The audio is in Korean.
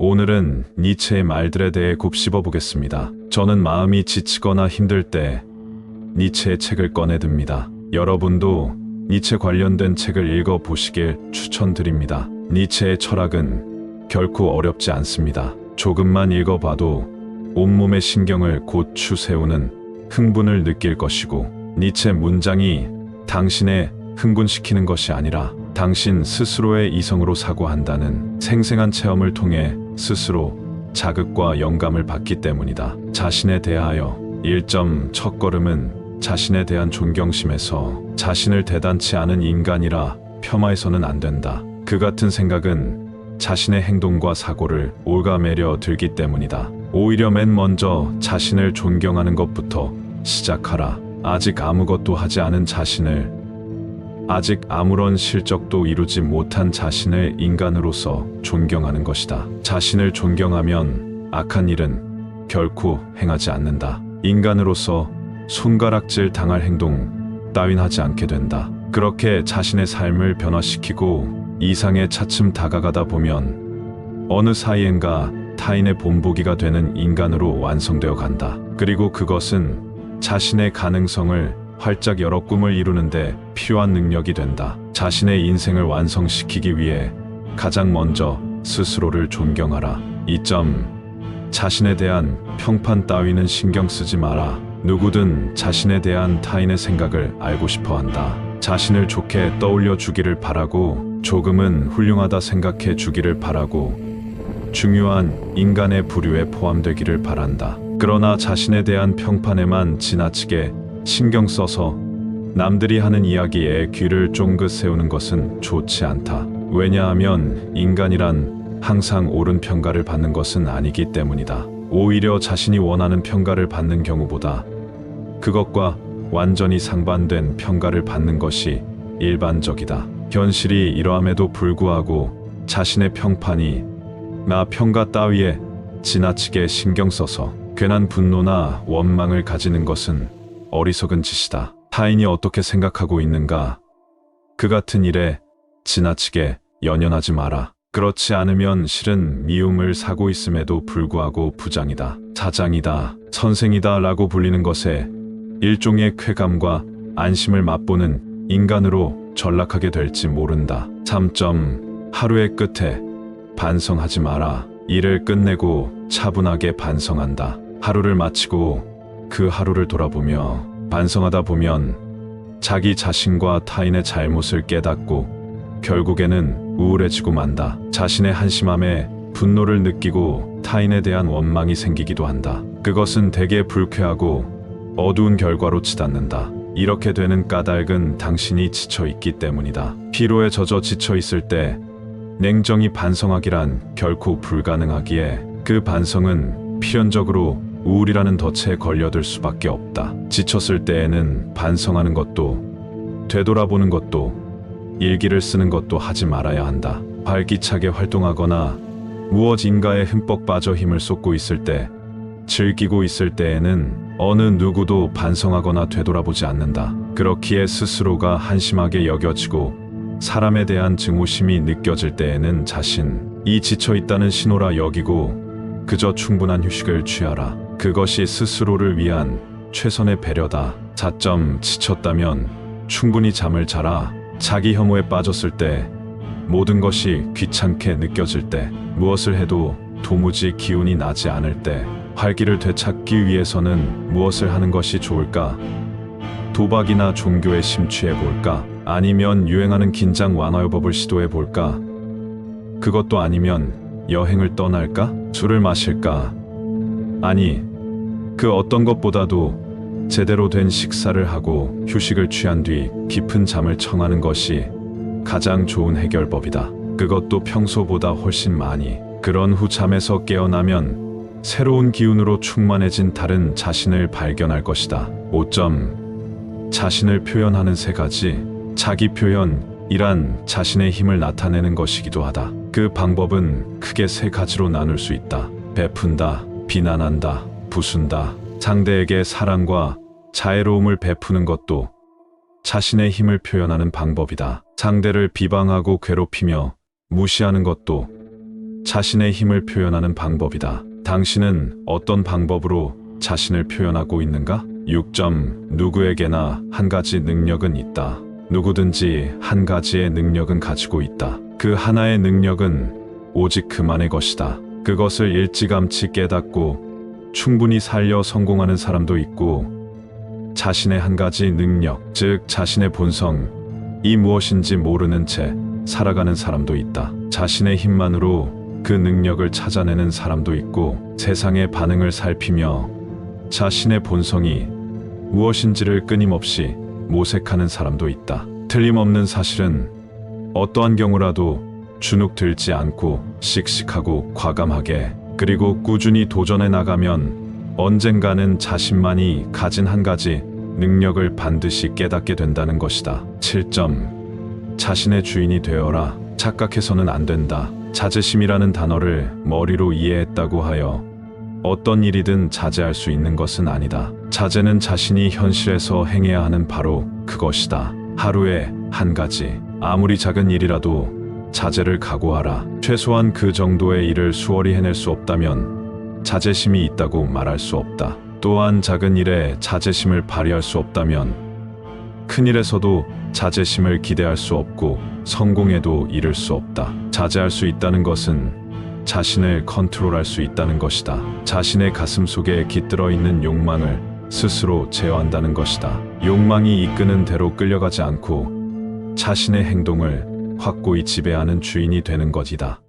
오늘은 니체의 말들에 대해 곱씹어 보겠습니다. 저는 마음이 지치거나 힘들 때 니체의 책을 꺼내듭니다. 여러분도 니체 관련된 책을 읽어 보시길 추천드립니다. 니체의 철학은 결코 어렵지 않습니다. 조금만 읽어봐도 온몸의 신경을 고추 세우는 흥분을 느낄 것이고, 니체 문장이 당신의 흥분시키는 것이 아니라 당신 스스로의 이성으로 사고한다는 생생한 체험을 통해 스스로 자극과 영감을 받기 때문이다. 자신에 대하여 1점 첫걸음은 자신에 대한 존경심에서 자신을 대단치 않은 인간이라 폄하해서는 안 된다. 그 같은 생각은 자신의 행동과 사고를 옭아매려 들기 때문이다. 오히려 맨 먼저 자신을 존경하는 것부터 시작하라. 아직 아무것도 하지 않은 자신을, 아직 아무런 실적도 이루지 못한 자신을 인간으로서 존경하는 것이다. 자신을 존경하면 악한 일은 결코 행하지 않는다. 인간으로서 손가락질 당할 행동 따윈 하지 않게 된다. 그렇게 자신의 삶을 변화시키고 이상에 차츰 다가가다 보면 어느 사이엔가 타인의 본보기가 되는 인간으로 완성되어 간다. 그리고 그것은 자신의 가능성을 활짝 열어 꿈을 이루는데 필요한 능력이 된다. 자신의 인생을 완성시키기 위해 가장 먼저 스스로를 존경하라. 2점 자신에 대한 평판 따위는 신경 쓰지 마라. 누구든 자신에 대한 타인의 생각을 알고 싶어 한다. 자신을 좋게 떠올려 주기를 바라고, 조금은 훌륭하다 생각해 주기를 바라고, 중요한 인간의 부류에 포함되기를 바란다. 그러나 자신에 대한 평판에만 지나치게 신경 써서 남들이 하는 이야기에 귀를 쫑긋 세우는 것은 좋지 않다. 왜냐하면 인간이란 항상 옳은 평가를 받는 것은 아니기 때문이다. 오히려 자신이 원하는 평가를 받는 경우보다 그것과 완전히 상반된 평가를 받는 것이 일반적이다. 현실이 이러함에도 불구하고 자신의 평판이 나 평가 따위에 지나치게 신경 써서 괜한 분노나 원망을 가지는 것은 어리석은 짓이다. 타인이 어떻게 생각하고 있는가, 그 같은 일에 지나치게 연연하지 마라. 그렇지 않으면 실은 미움을 사고 있음에도 불구하고 부장이다, 자장이다, 선생이다 라고 불리는 것에 일종의 쾌감과 안심을 맛보는 인간으로 전락하게 될지 모른다. 3점 하루의 끝에 반성하지 마라. 일을 끝내고 차분하게 반성한다. 하루를 마치고 그 하루를 돌아보며 반성하다 보면 자기 자신과 타인의 잘못을 깨닫고 결국에는 우울해지고 만다. 자신의 한심함에 분노를 느끼고 타인에 대한 원망이 생기기도 한다. 그것은 대개 불쾌하고 어두운 결과로 치닫는다. 이렇게 되는 까닭은 당신이 지쳐있기 때문이다. 피로에 젖어 지쳐있을 때 냉정히 반성하기란 결코 불가능하기에 그 반성은 필연적으로 우울이라는 덫에 걸려들 수밖에 없다. 지쳤을 때에는 반성하는 것도, 되돌아보는 것도, 일기를 쓰는 것도 하지 말아야 한다. 활기차게 활동하거나 무엇인가에 흠뻑 빠져 힘을 쏟고 있을 때, 즐기고 있을 때에는 어느 누구도 반성하거나 되돌아보지 않는다. 그렇기에 스스로가 한심하게 여겨지고 사람에 대한 증오심이 느껴질 때에는 자신이 지쳐있다는 신호라 여기고 그저 충분한 휴식을 취하라. 그것이 스스로를 위한 최선의 배려다. 4점 지쳤다면 충분히 잠을 자라. 자기 혐오에 빠졌을 때, 모든 것이 귀찮게 느껴질 때, 무엇을 해도 도무지 기운이 나지 않을 때, 활기를 되찾기 위해서는 무엇을 하는 것이 좋을까? 도박이나 종교에 심취해 볼까? 아니면 유행하는 긴장 완화요법을 시도해 볼까? 그것도 아니면 여행을 떠날까? 술을 마실까? 아니, 그 어떤 것보다도 제대로 된 식사를 하고 휴식을 취한 뒤 깊은 잠을 청하는 것이 가장 좋은 해결법이다. 그것도 평소보다 훨씬 많이. 그런 후 잠에서 깨어나면 새로운 기운으로 충만해진 다른 자신을 발견할 것이다. 5점 자신을 표현하는 3가지. 자기 표현이란 자신의 힘을 나타내는 것이기도 하다. 그 방법은 크게 3가지로 나눌 수 있다. 베푼다, 비난한다, 부순다. 상대에게 사랑과 자애로움을 베푸는 것도 자신의 힘을 표현하는 방법이다. 상대를 비방하고 괴롭히며 무시하는 것도 자신의 힘을 표현하는 방법이다. 당신은 어떤 방법으로 자신을 표현하고 있는가? 6점. 누구에게나 한 가지 능력은 있다. 누구든지 한 가지의 능력은 가지고 있다. 그 하나의 능력은 오직 그만의 것이다. 그것을 일찌감치 깨닫고 충분히 살려 성공하는 사람도 있고, 자신의 한 가지 능력, 즉 자신의 본성이 무엇인지 모르는 채 살아가는 사람도 있다. 자신의 힘만으로 그 능력을 찾아내는 사람도 있고, 세상의 반응을 살피며 자신의 본성이 무엇인지를 끊임없이 모색하는 사람도 있다. 틀림없는 사실은 어떠한 경우라도 주눅 들지 않고 씩씩하고 과감하게, 그리고 꾸준히 도전해 나가면 언젠가는 자신만이 가진 한 가지 능력을 반드시 깨닫게 된다는 것이다. 7점. 자신의 주인이 되어라. 착각해서는 안 된다. 자제심이라는 단어를 머리로 이해했다고 하여 어떤 일이든 자제할 수 있는 것은 아니다. 자제는 자신이 현실에서 행해야 하는 바로 그것이다. 하루에 한 가지, 아무리 작은 일이라도 자제를 각오하라. 최소한 그 정도의 일을 수월히 해낼 수 없다면 자제심이 있다고 말할 수 없다. 또한 작은 일에 자제심을 발휘할 수 없다면 큰 일에서도 자제심을 기대할 수 없고, 성공에도 이를 수 없다. 자제할 수 있다는 것은 자신을 컨트롤할 수 있다는 것이다. 자신의 가슴 속에 깃들어 있는 욕망을 스스로 제어한다는 것이다. 욕망이 이끄는 대로 끌려가지 않고 자신의 행동을 확고히 지배하는 주인이 되는 것이다.